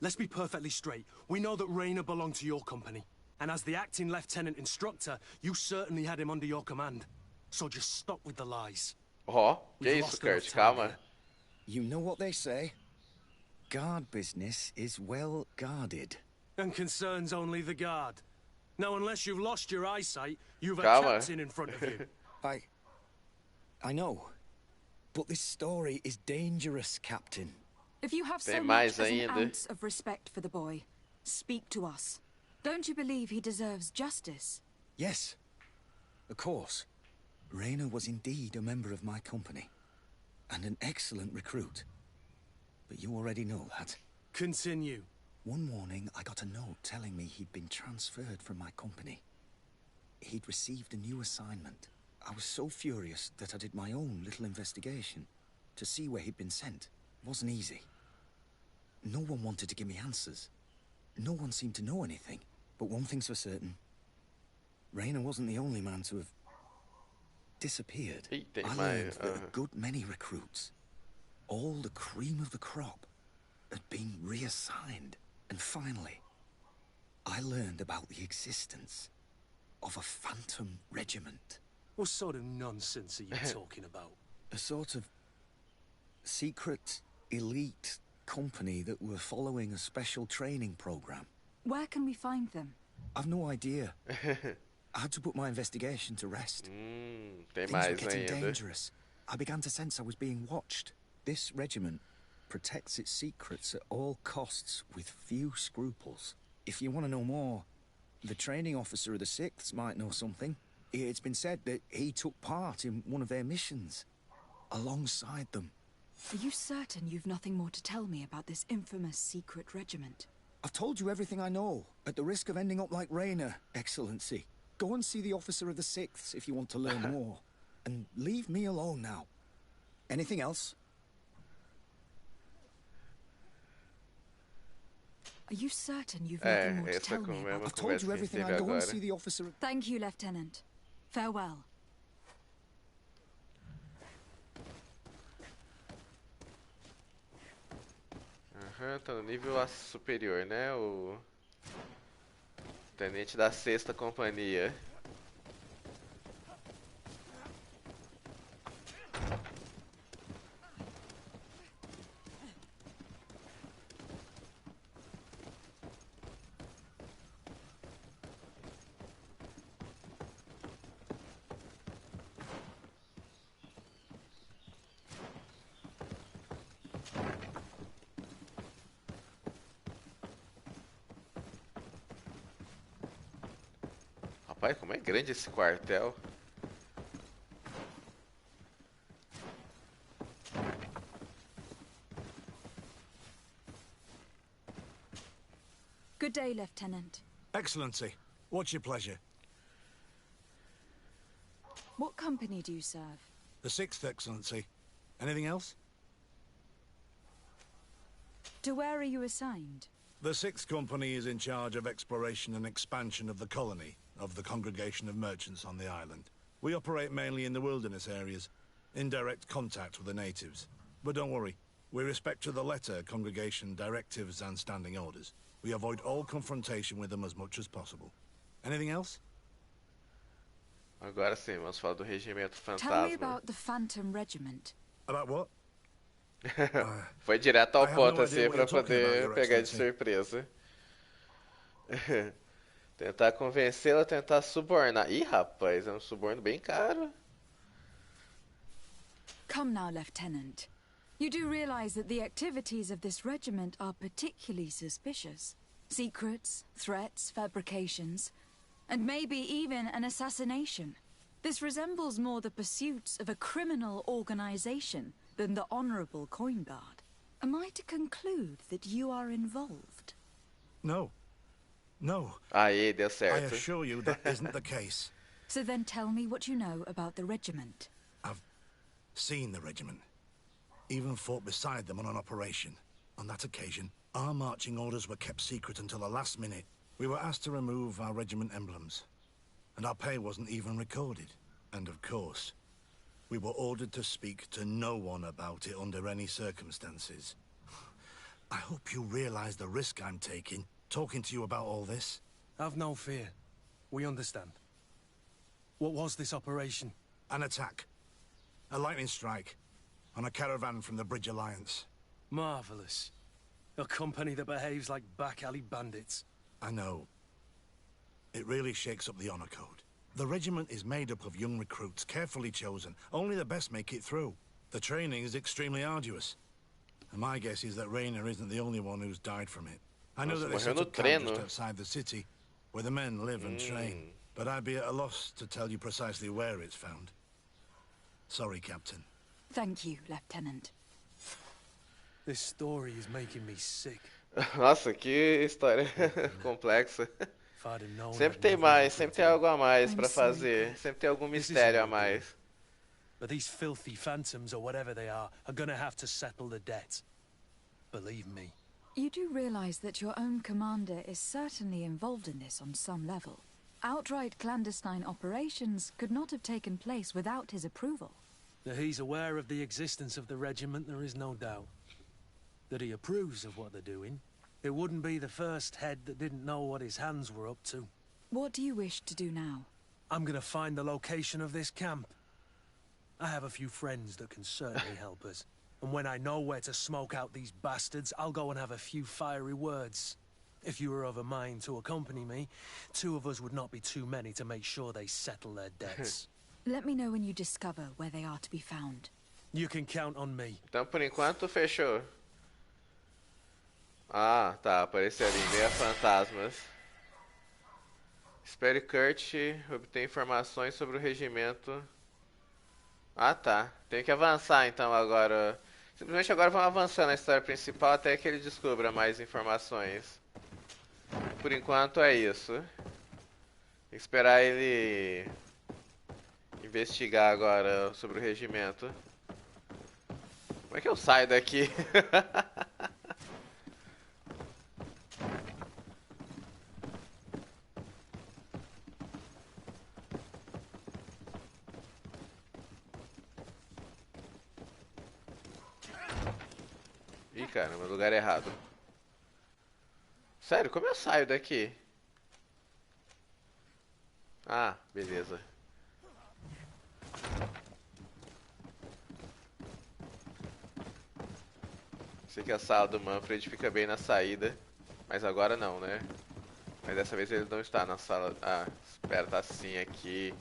Speaker 8: Let's be perfectly straight. We know that Raynor belonged to your company. And as the acting lieutenant instructor, you certainly had him under your command. So just stop with the lies.
Speaker 1: Ó, que
Speaker 8: We've
Speaker 1: isso,
Speaker 8: lost
Speaker 1: Kurt?
Speaker 8: enough time
Speaker 1: Calma.
Speaker 8: here.
Speaker 10: You know what they say? Guard business is well guarded.
Speaker 8: And concerns only the guard. Now, unless you've lost your eyesight, you've a
Speaker 1: Calma.
Speaker 8: captain in front of you.
Speaker 10: I know. But this story is dangerous, Captain.
Speaker 3: If you have so
Speaker 1: Tem
Speaker 3: much
Speaker 1: mais
Speaker 3: as an
Speaker 1: ainda.
Speaker 3: ounce of respect for the boy, speak to us. Don't you believe he deserves justice?
Speaker 10: Yes, of course. Raynor was indeed a member of my company. And an excellent recruit. But you already know that.
Speaker 8: Continue.
Speaker 10: One morning, I got a note telling me he'd been transferred from my company. He'd received a new assignment. I was so furious that I did my own little investigation to see where he'd been sent. It wasn't easy. No one wanted to give me answers. No one seemed to know anything. But one thing's for certain. Raynor wasn't the only man to have disappeared.
Speaker 1: Ih, tem
Speaker 10: I
Speaker 1: mais.
Speaker 10: learned that a good many recruits all the cream of the crop had been reassigned. And finally, I learned about the existence of a phantom regiment.
Speaker 8: What sort of nonsense are you talking about?
Speaker 10: A sort of secret, elite company that were following a special training program.
Speaker 3: Where can we find them?
Speaker 10: I've no idea. I had to put my investigation to rest.
Speaker 1: Tem
Speaker 10: Things were
Speaker 1: mais
Speaker 10: getting
Speaker 1: ainda.
Speaker 10: dangerous. I began to sense I was being watched. This regiment protects its secrets at all costs with few scruples. If you want to know more, the training officer of the 6th might know something. It's been said that he took part in one of their missions, alongside them.
Speaker 3: Are you certain you've nothing more to tell me about this infamous secret regiment?
Speaker 10: I've told you everything I know, at the risk of ending up like Raynor, Excellency. Go and see the officer of the 6th if you want to learn more. And leave me alone now. Anything else?
Speaker 3: Are you certain you've nothing more to
Speaker 1: essa
Speaker 3: tell me
Speaker 1: é
Speaker 3: about?
Speaker 1: uma
Speaker 10: I've told
Speaker 1: conversa
Speaker 10: you
Speaker 1: que a gente
Speaker 10: everything
Speaker 1: teve
Speaker 10: I go and
Speaker 1: agora.
Speaker 10: see the officer.
Speaker 3: Thank you, Lieutenant. Farewell.
Speaker 1: Aham, tá no nível superior, né? O tenente da 6ª companhia. Rapaz, como é grande esse quartel.
Speaker 3: Good day, Lieutenant.
Speaker 14: Excellency, what's your pleasure?
Speaker 3: What company do you serve?
Speaker 14: The 6th, Excellency. Anything else?
Speaker 3: To where are you assigned?
Speaker 14: The 6th Company is in charge of exploration and expansion of the colony of the Congregation of Merchants on the island. We operate mainly in the wilderness areas, in direct contact with the natives. But don't worry, we respect to the letter Congregation directives and standing orders. We avoid all confrontation with them as much as possible. Anything else?
Speaker 1: Agora sim, vamos falar do regimento
Speaker 3: Tell me
Speaker 1: fantasma.
Speaker 3: about the Phantom Regiment.
Speaker 14: About what?
Speaker 1: Foi direto ao
Speaker 14: I have
Speaker 1: ponto
Speaker 14: no
Speaker 1: assim
Speaker 14: idea what
Speaker 1: pra
Speaker 14: you're talking about,
Speaker 1: poder
Speaker 14: Your
Speaker 1: pegar de
Speaker 14: Excellency.
Speaker 1: surpresa. Tentar convencê-la, tentar subornar. Ih, rapaz, é um suborno bem caro.
Speaker 3: Come now, Lieutenant. You do realize that the activities of this regiment are particularly suspicious. Secrets, threats, fabrications, and maybe even an assassination. This resembles more the pursuits of a criminal organization than the honorable coin guard. Am I to conclude that you are involved?
Speaker 14: No. No.
Speaker 1: Aí, deu
Speaker 14: I
Speaker 1: certo.
Speaker 14: assure you that isn't the case.
Speaker 3: So then tell me what you know about the regiment.
Speaker 14: I've seen the regiment. Even fought beside them on an operation. On that occasion, our marching orders were kept secret until the last minute. We were asked to remove our regiment emblems, and our pay wasn't even recorded. And of course, we were ordered to speak to no one about it under any circumstances. I hope you realize the risk I'm taking, talking to you about all this.
Speaker 8: Have no fear. We understand. What was this operation?
Speaker 14: An attack. A lightning strike. On a caravan from the Bridge Alliance.
Speaker 8: Marvelous. A company that behaves like back-alley bandits.
Speaker 14: I know. It really shakes up the honor code. The regiment is made up of young recruits, carefully chosen. Only the best make it through. The training is extremely arduous. And my guess is that Raynor isn't the only one who's died from it. I know that they set up camp just outside the city, where the men live and train. But I'd be at a loss to tell you precisely where it's found. Sorry, Captain.
Speaker 3: Thank you, Lieutenant.
Speaker 8: This story is making me sick.
Speaker 1: Nossa, que história complexa.
Speaker 8: If I'd have known
Speaker 1: Sempre
Speaker 8: I'd
Speaker 1: tem
Speaker 8: never
Speaker 1: mais,
Speaker 8: looked
Speaker 1: sempre tem
Speaker 8: into
Speaker 1: algo a mais
Speaker 3: I'm
Speaker 1: pra
Speaker 3: sorry,
Speaker 1: fazer. Sempre tem algum
Speaker 8: This
Speaker 1: mistério a
Speaker 8: isn't a
Speaker 1: mais.
Speaker 8: But these filthy phantoms, or whatever they are gonna have to settle the debt. Believe me.
Speaker 3: You do realize that your own commander is certainly involved in this on some level. Outright clandestine operations could not have taken place without his approval.
Speaker 8: That he's aware of the existence of the regiment, there is no doubt. That he approves of what they're doing. It wouldn't be the first head that didn't know what his hands were up to.
Speaker 3: What do you wish to do now?
Speaker 8: I'm gonna find the location of this camp. I have a few friends that can certainly help us. And when I know where to smoke out these bastards, I'll go and have a few fiery words. If you were of a mind to accompany me, 2 of us would not be too many to make sure they settle their debts.
Speaker 3: Let me know when you discover where they are to be found.
Speaker 8: You can count on me.
Speaker 1: Então, por enquanto, fechou. Ah, tá. Apareceu ali, meia fantasmas. Espere Kurt obter informações sobre o regimento. Ah, tá. Tenho que avançar, então, agora. Simplesmente agora vamos avançar na história principal até que ele descubra mais informações. Por enquanto é isso. Tem que esperar ele investigar agora sobre o regimento. Como é que eu saio daqui? Ih, caramba, lugar errado. Sério, como eu saio daqui? Ah, beleza. Sei que a sala do Manfred fica bem na saída, mas agora não, né? Mas dessa vez ele não está na sala. Ah, espera, tá assim aqui.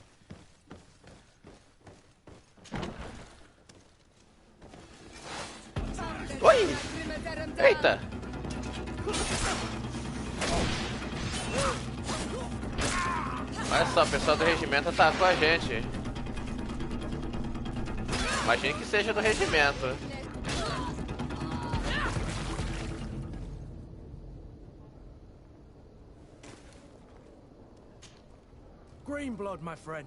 Speaker 1: Oi! Eita! Olha só, o pessoal do regimento atacou a gente. Imagine que seja do regimento.
Speaker 8: Green blood, my friend.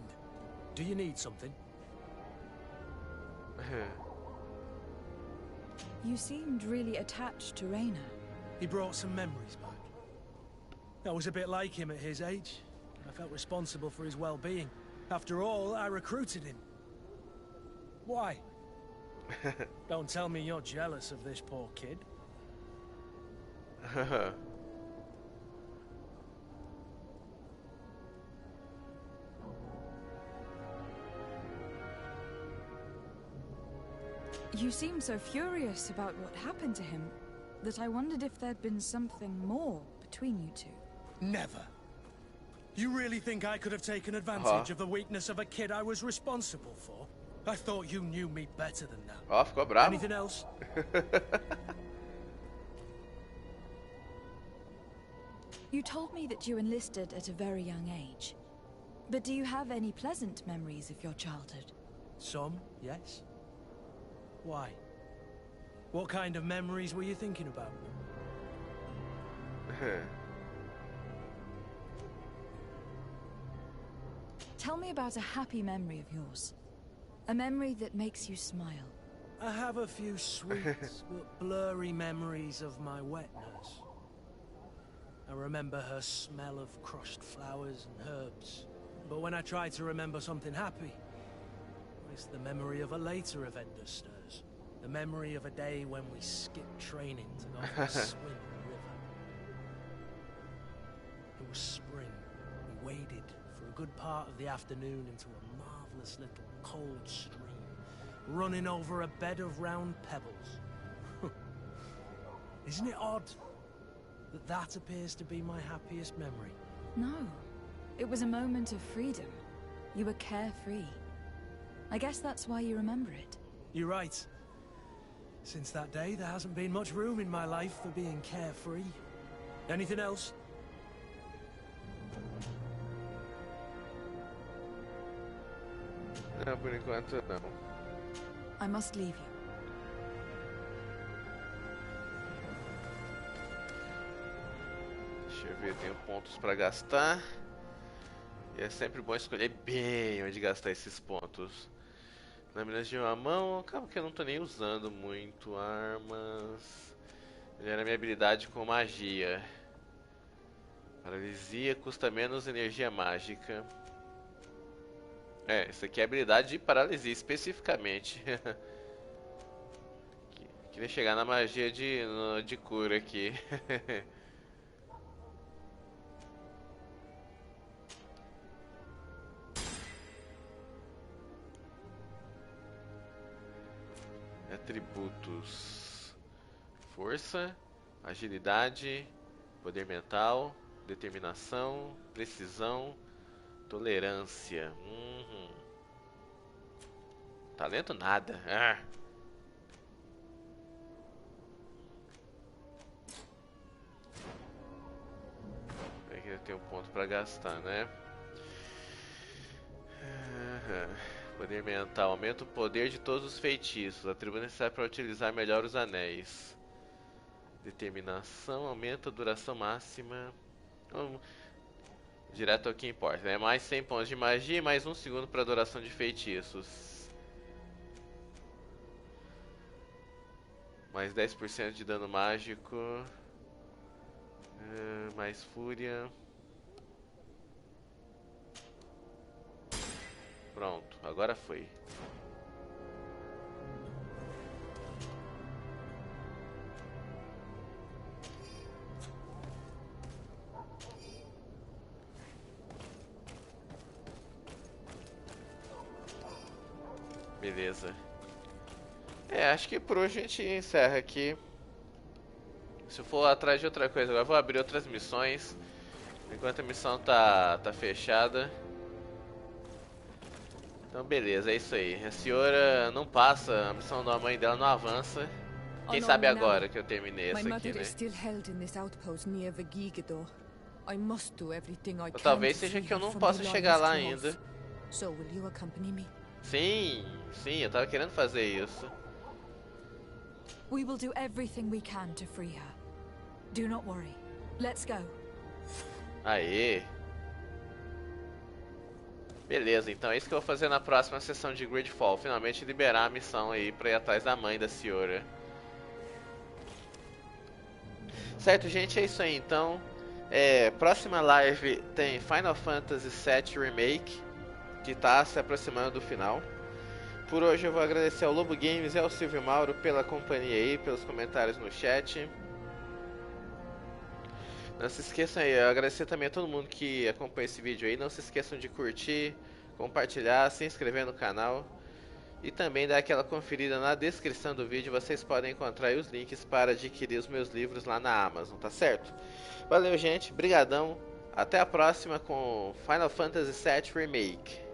Speaker 8: Do you need something?
Speaker 3: You seemed really attached to Raina.
Speaker 8: He brought some memories back. I was a bit like him at his age. I felt responsible for his well-being. After all, I recruited him. Why? Don't tell me you're jealous of this poor kid.
Speaker 3: You seemed so furious about what happened to him that I wondered if there'd been something more between you two.
Speaker 8: Never. You really think I could have taken advantage of the weakness of a kid I was responsible for? I thought you knew me better than that.
Speaker 1: Ó, ficou bravo.
Speaker 8: Anything else?
Speaker 3: You told me that you enlisted at a very young age. But do you have any pleasant memories of your childhood?
Speaker 8: Some, yes. Why? What kind of memories were you thinking about?
Speaker 3: Tell me about a happy memory of yours. A memory that makes you smile.
Speaker 8: I have a few sweet but blurry memories of my wet nurse. I remember her smell of crushed flowers and herbs. But when I try to remember something happy, it's the memory of a later event that stirs. The memory of a day when we skipped training to go for a swim in the river. It was spring. We waded for a good part of the afternoon into a marvelous little cold stream, running over a bed of round pebbles. Isn't it odd that that appears to be my happiest memory?
Speaker 3: No. It was a moment of freedom. You were carefree. I guess that's why you remember it.
Speaker 8: You're right. Since that day, there hasn't been much room in my life for being carefree. Anything else?
Speaker 1: Não, por enquanto não.
Speaker 3: I must leave you.
Speaker 1: Deixa eu ver, eu tenho pontos pra gastar. E é sempre bom escolher bem onde gastar esses pontos. Lâminas de uma mão, acaba que eu não tô nem usando muito armas. Gera minha habilidade com magia. Paralisia custa menos energia mágica. É, isso aqui é habilidade de paralisia especificamente. Queria chegar na magia de cura aqui. Atributos: força, agilidade, poder mental, determinação, precisão, tolerância. Talento nada. Aqui tem um ponto pra gastar, né? Poder mental. Aumenta o poder de todos os feitiços. Atributo necessário para utilizar melhor os anéis. Determinação. Aumenta a duração máxima. Direto ao que importa, né? Mais 100 pontos de magia e mais 1 segundo para duração de feitiços. Mais 10% de dano mágico. Mais fúria. Pronto, agora foi. Beleza. Acho que por hoje a gente encerra aqui. Se eu for atrás de outra coisa, agora eu vou abrir outras missões. Enquanto a missão tá fechada. Então beleza, é isso aí. A senhora não passa, a missão da mãe dela não avança. Quem sabe agora que eu terminei essa aqui, né? Ou talvez seja que eu não possa chegar lá ainda. Sim, eu tava querendo fazer isso.
Speaker 3: We will do everything we can to free her. Do not worry. Let's go.
Speaker 1: Aê. Beleza, então é isso que eu vou fazer na próxima sessão de Greedfall. Finalmente liberar a missão aí pra ir atrás da mãe da senhora. Certo, gente, é isso aí então. Próxima live tem Final Fantasy VII Remake, que tá se aproximando do final. Por hoje eu vou agradecer ao Lobo Games e ao Silvio Mauro pela companhia aí, pelos comentários no chat. Não se esqueçam aí, eu agradecer também a todo mundo que acompanha esse vídeo aí. Não se esqueçam de curtir, compartilhar, se inscrever no canal. E também dar aquela conferida na descrição do vídeo. Vocês podem encontrar aí os links para adquirir os meus livros lá na Amazon, tá certo? Valeu, gente, brigadão. Até a próxima com Final Fantasy VII Remake.